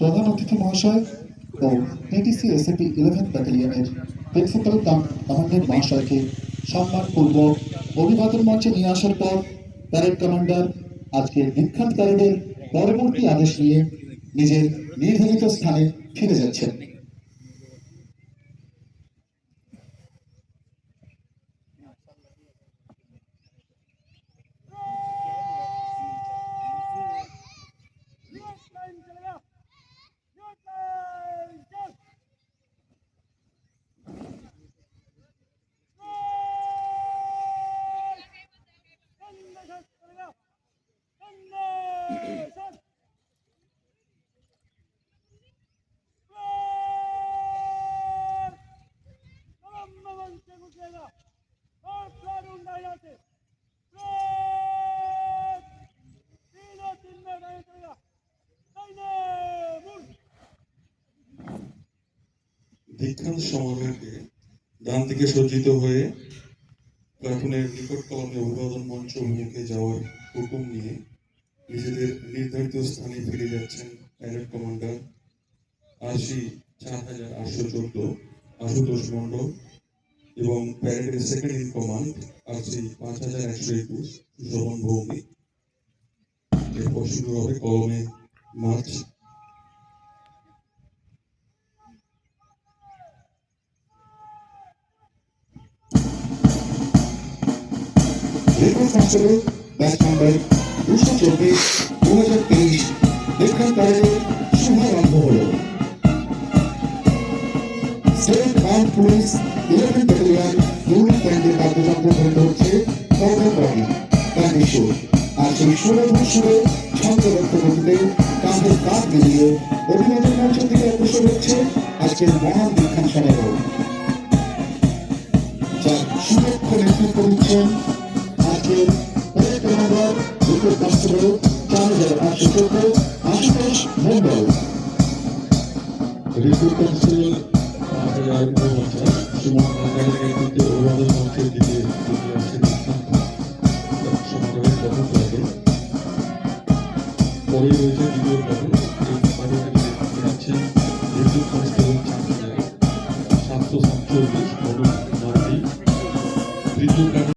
প্রধান অতিথি মহাশয় ও পিটিসি এসএপি 11 ব্যাটালিয়নের প্রিন্সিপাল কমান্ডেন্ট মহাশয়কে সম্মানপূর্বক অভিবাদন মঞ্চে নিয়ে আসার পর প্যারেড কমান্ডার আজকের বিখ্যাত প্যারেডের পরবর্তী আদেশ নিয়ে নিজের নির্ধারিত স্থানে ফিরে যাচ্ছেন। দীক্ষান্ত সমারোহকে ডান দিকে সজ্জিত হয়ে প্লাটুনের নিকট কলমে অভিবাদন মঞ্চ অভিমুখে যাওয়ার হুকুম নিয়ে নিজেদের নির্ধারিত স্থানে ফিরে যাচ্ছেন প্যারেড কমান্ডার আশি 4814 আশুতোষ মণ্ডল এবং প্যারেডের সেকেন্ড ইন কমান্ড আশি 5121 সুশোভন ভৌমিক। এরপর শুরু হবে কলমে মার্চ। রেকর্ড ব্যাচ নাম্বার 224-2023 বিখ্যাত প্যারেডের শুভারম্ভ হলো। State arm police 11 battalion unit ব্যান্ডের বাদ্যযন্ত্র ধরিত হচ্ছে কর্ণবাড়ি কান্দিশুর। আর সেই সুরধুর সুরে ছন্দবদ্ধ গতিতে কাঁধে কাঁধ মিলিয়ে অভিবাদন মঞ্চের দিকে অগ্রসর হচ্ছে আজকের মহান দীক্ষান্ত সমারোহ, যার সুদক্ষ নেতৃত্ব দিচ্ছেন আজকের parade commander recruit constable 4814 Ashutosh Mondal. Recruit constable অভিবাদন মঞ্চের দিকে এগিয়ে আসছে সমারোহের প্রথম প্লাটুন। পরে রয়েছে দ্বিতীয় প্লাটুন। এই প্লাটুনকে যাচ্ছেন রিক্রুট কনস্টেবল 4747